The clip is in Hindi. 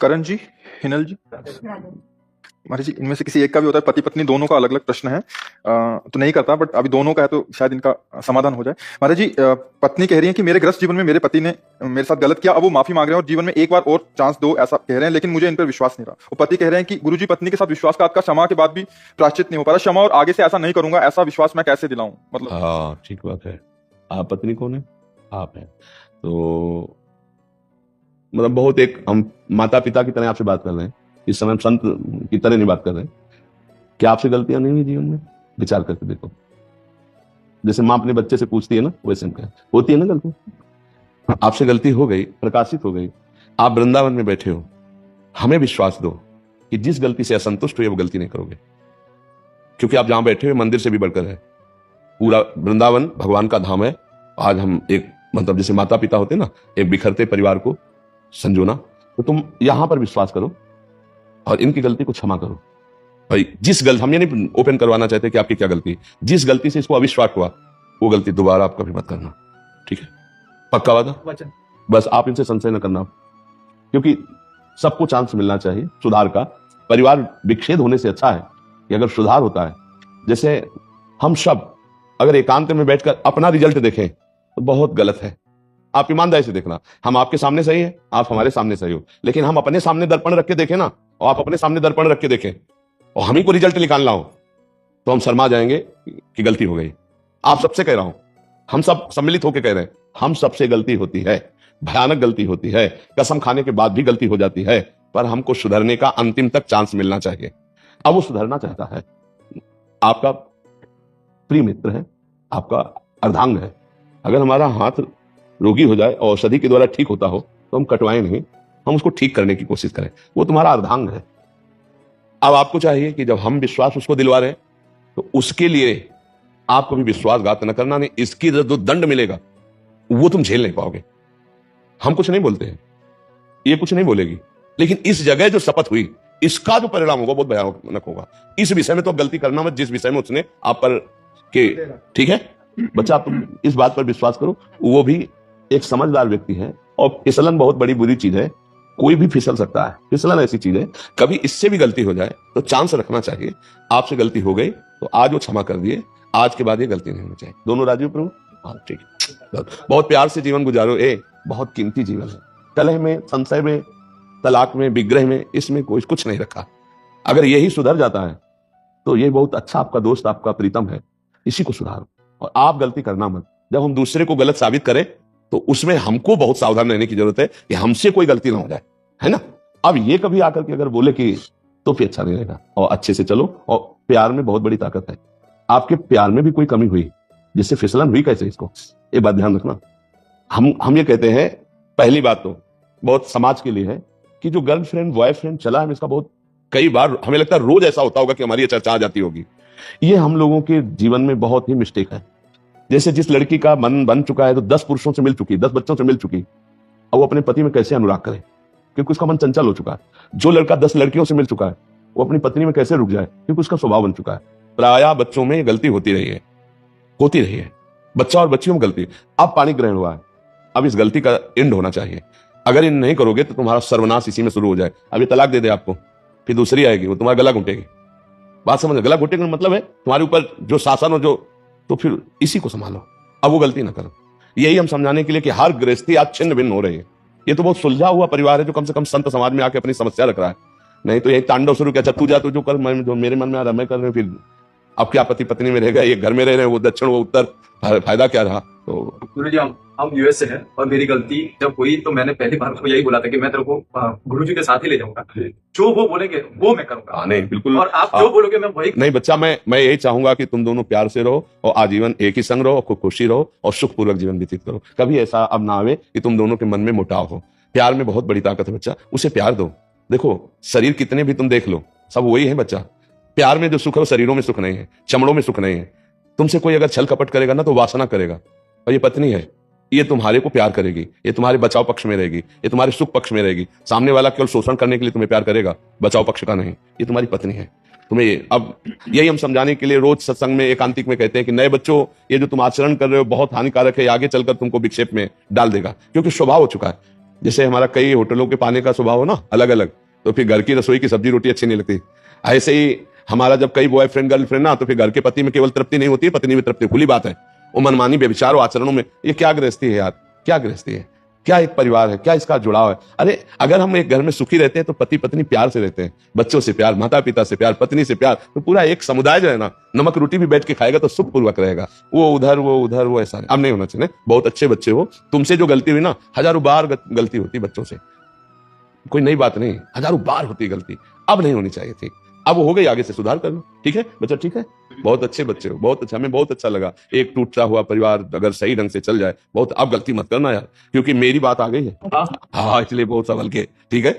करण जी, हिनल जी, महाराज जी, इनमें से किसी एक का भी होता है, पति पत्नी दोनों का अलग अलग प्रश्न है। तो नहीं करता, बट अभी दोनों का है तो शायद इनका समाधान हो जाए। महाराज जी, पत्नी कह रही है कि मेरे गृहस्थ जीवन में मेरे पति ने मेरे साथ गलत किया, अब वो माफी मांग रहे हैं और जीवन में एक बार और चांस दो, ऐसा कह रहे हैं, लेकिन मुझे इन पर विश्वास नहीं रहा। वो पति कह रहे हैं कि गुरुजी, पत्नी के साथ विश्वासघात का क्षमा के बाद भी प्रायश्चित नहीं हो पा रहा, क्षमा और आगे से ऐसा नहीं करूंगा, ऐसा विश्वास मैं कैसे दिलाऊं? मतलब हाँ, ठीक बात है। आप पत्नी कौन है? आप हैं। तो मतलब बहुत एक हम माता पिता की तरह आपसे बात कर रहे हैं, इस समय हम संत की तरह नहीं बात कर रहे हैं। क्या आपसे गलतियां नहीं हुई जीवन में? विचार करके देखो। जैसे माँ अपने बच्चे से पूछती है ना, वैसे क्या होती है ना गलती। आपसे गलती हो गई, प्रकाशित हो गई, आप वृंदावन में बैठे हो, हमें विश्वास दो कि जिस गलती से असंतुष्ट हुए वो गलती नहीं करोगे, क्योंकि आप जहां बैठे हुए मंदिर से भी बढ़कर है। पूरा वृंदावन भगवान का धाम है। आज हम एक मतलब जैसे माता पिता होते ना, एक बिखरते परिवार को संजोना, तो तुम यहां पर विश्वास करो और इनकी गलती को क्षमा करो। भाई जिस गलती, हम ये नहीं ओपन करवाना चाहते कि आपकी क्या गलती, जिस गलती से इसको अविश्वास हुआ वो गलती दोबारा आप कभी मत करना, ठीक है? पक्का वादा? वचन। बस आप इनसे संशय न करना, क्योंकि सबको चांस मिलना चाहिए सुधार का। परिवार विच्छेद होने से अच्छा है कि अगर सुधार होता है। जैसे हम सब अगर एकांत में बैठकर अपना रिजल्ट देखें तो बहुत गलत है। आप ईमानदारी से देखना, हम आपके सामने सही है, आप हमारे सामने सही हो, लेकिन हम अपने सामने दर्पण रख के देखें ना, और आप अपने सामने दर्पण रख के देखें और हम ही को रिजल्ट निकालना हो, तो हम शर्मा जाएंगे कि गलती हो गई। आप सबसे कह रहा हूं, हम सब सम्मिलित होकर कह रहे हैं, हम सबसे गलती होती है, भयानक गलती होती है, कसम खाने के बाद भी गलती हो जाती है, पर हमको सुधरने का अंतिम तक चांस मिलना चाहिए। अब वो सुधरना चाहता है, आपका प्रिय मित्र है, आपका अर्धांग है। अगर हमारा हाथ रोगी हो जाए और औषधि के द्वारा ठीक होता हो तो हम कटवाएं नहीं, हम उसको ठीक करने की कोशिश करें। वो तुम्हारा अर्धांग है। अब आपको चाहिए कि जब हम विश्वास उसको दिलवा रहे हैं तो उसके लिए आप कभी विश्वासघात न करना, नहीं इसकी जो दंड मिलेगा वो तुम झेल नहीं पाओगे। हम कुछ नहीं बोलते हैं, ये कुछ नहीं बोलेगी, लेकिन इस जगह जो शपथ हुई इसका जो परिणाम होगा बहुत भयानक होगा। इस विषय में तो गलती करना मत जिस विषय में उसने आप पर के, ठीक है बच्चा, तुम इस बात पर विश्वास करो। वो भी एक समझदार व्यक्ति है, और फिसलन बहुत बड़ी बुरी चीज है, कोई भी फिसल सकता है। फिसलन ऐसी चीज है, कभी इससे भी गलती हो जाए तो चांस रखना चाहिए। आपसे गलती हो गई तो आज वो क्षमा कर दिए, आज के बाद ये गलती नहीं होनी चाहिए। दोनों राजी हो प्रभु? हाँ, ठीक है। बहुत प्यार से जीवन गुजारो, बहुत कीमती जीवन है। कलह में, संशय में, तलाक में, विग्रह में, इसमें कोई कुछ नहीं रखा। अगर यही सुधर जाता है तो ये बहुत अच्छा आपका दोस्त, आपका प्रीतम है, इसी को सुधारो। और आप गलती करना मत। जब हम दूसरे को गलत साबित करें तो उसमें हमको बहुत सावधान रहने की जरूरत है कि हमसे कोई गलती ना हो जाए, है ना? अब ये कभी आकर के अगर बोले कि तो फिर अच्छा नहीं रहेगा। और अच्छे से चलो, और प्यार में बहुत बड़ी ताकत है। आपके प्यार में भी कोई कमी हुई जिससे फिसलन हुई, कैसे, इसको ये बात ध्यान रखना। हम ये कहते हैं, पहली बात तो बहुत समाज के लिए है कि जो गर्लफ्रेंड बॉयफ्रेंड चला है, इसका बहुत कई बार हमें लगता है रोज ऐसा होता होगा कि हमारी ये चर्चा आ जाती होगी। ये हम लोगों के जीवन में बहुत ही मिस्टेक है। जैसे जिस लड़की का मन बन चुका है तो 10 पुरुषों से मिल चुकी, 10 बच्चों से मिल चुकी, और वो अपने पति में कैसे अनुराग करे, क्योंकि उसका मन चंचल हो चुका है। जो लड़का 10 लड़कियों से मिल चुका है वो अपनी पत्नी में कैसे रुक जाए, क्योंकि उसका स्वभाव बन चुका है। प्रायः बच्चों में गलती होती रही है, होती रही है, बच्चा और बच्चियों में गलती। अब पानी ग्रहण हुआ है, अब इस गलती का एंड होना चाहिए। अगर इन नहीं करोगे तो तुम्हारा सर्वनाश इसी में शुरू हो जाए। अभी तलाक दे दे आपको, फिर दूसरी आएगी, वो तुम्हारा गला घुटेगी। बात समझ, गला घुटेगा मतलब है तुम्हारे ऊपर जो शासन हो, जो, तो फिर इसी को संभालो, अब वो गलती ना करो। यही हम समझाने के लिए कि हर गृहस्थी आज छिन्न भिन्न हो रही है। ये तो बहुत सुलझा हुआ परिवार है जो कम से कम संत समाज में आके अपनी समस्या रख रहा है, नहीं तो यही तांडव शुरू किया, अच्छा तू जा, तू जो कर, मैं जो मेरे मन में आ रहा मैं कर रहा हूं। फिर अब क्या पति पत्नी में रहेगा, ये घर में रह रहे हैं, वो दक्षिण वो उत्तर, फायदा क्या रहा? तो गुरुजी हम यूएस से हैं, और मेरी गलती जब हुई तो मैंने पहली बार उसको यही बोला था कि मैं तेरे को गुरुजी के साथ ही ले जाऊंगा, जो वो बोलेंगे वो मैं करूंगा। नहीं बिल्कुल, और आप जो बोलोगे मैं वही नहीं बच्चा, मैं यही चाहूंगा कि तुम दोनों प्यार से रहो और आजीवन एक ही संग रहो, खूब खुशी रहो और सुखपूर्वक जीवन व्यतीत करो। कभी ऐसा अब ना आवे कि तुम दोनों के मन में मुटाव हो। प्यार में बहुत बड़ी ताकत है बच्चा, उसे प्यार दो। देखो शरीर कितने भी तुम देख लो, सब वही है बच्चा। प्यार में जो सुख है वो शरीरों में सुख नहीं है, चमड़ों में सुख नहीं है। तुमसे कोई अगर छल कपट करेगा ना तो वासना करेगा, और ये पत्नी है, ये तुम्हारे को प्यार करेगी, ये तुम्हारे बचाव पक्ष में रहेगी, ये तुम्हारे सुख पक्ष में रहेगी। सामने वाला केवल शोषण करने के लिए तुम्हें प्यार करेगा, बचाव पक्ष का नहीं। ये तुम्हारी पत्नी है। तुम्हें अब यही हम समझाने के लिए रोज सत्संग में एकांतिक में कहते हैं कि नए बच्चों, ये जो तुम आचरण कर रहे हो बहुत हानिकारक है, आगे चलकर तुमको विक्षेप में डाल देगा, क्योंकि स्वभाव हो चुका है। जैसे हमारा कई होटलों के पाने का स्वभाव हो ना अलग अलग, तो फिर घर की रसोई की सब्जी रोटी अच्छी नहीं लगती। ऐसे ही हमारा जब कई बॉयफ्रेंड गर्लफ्रेंड ना, तो फिर घर के पति में केवल तृप्ति नहीं होती है, पत्नी में तृप्ति, खुली बात है। वो मनमानी व्यभिचार और आचरणों में ये क्या गृहस्थी है यार, क्या गृहस्थी है, क्या एक परिवार है, क्या इसका जुड़ाव है। अरे अगर हम एक घर में सुखी रहते हैं तो पति पत्नी प्यार से रहते हैं, बच्चों से प्यार, माता पिता से प्यार, पत्नी से प्यार, तो पूरा एक समुदाय जो है ना, नमक रोटी भी बैठ के खाएगा तो सुखपूर्वक रहेगा। वो उधर वो ऐसा नहीं, अब नहीं होना चाहिए। बहुत अच्छे बच्चे हो, तुमसे जो गलती हुई ना, हजारों बार गलती होती बच्चों से, कोई नई बात नहीं, हजारों बार होती गलती, अब नहीं होनी चाहिए थी, अब हो गई, आगे से सुधार कर लो। ठीक है बच्चा, ठीक है, बहुत अच्छे बच्चे हो, बहुत अच्छा, हमें बहुत अच्छा लगा। एक टूटा हुआ परिवार अगर सही ढंग से चल जाए, बहुत, अब गलती मत करना यार, क्योंकि मेरी बात आ गई है। हाँ, इसलिए बहुत संभल के, ठीक है।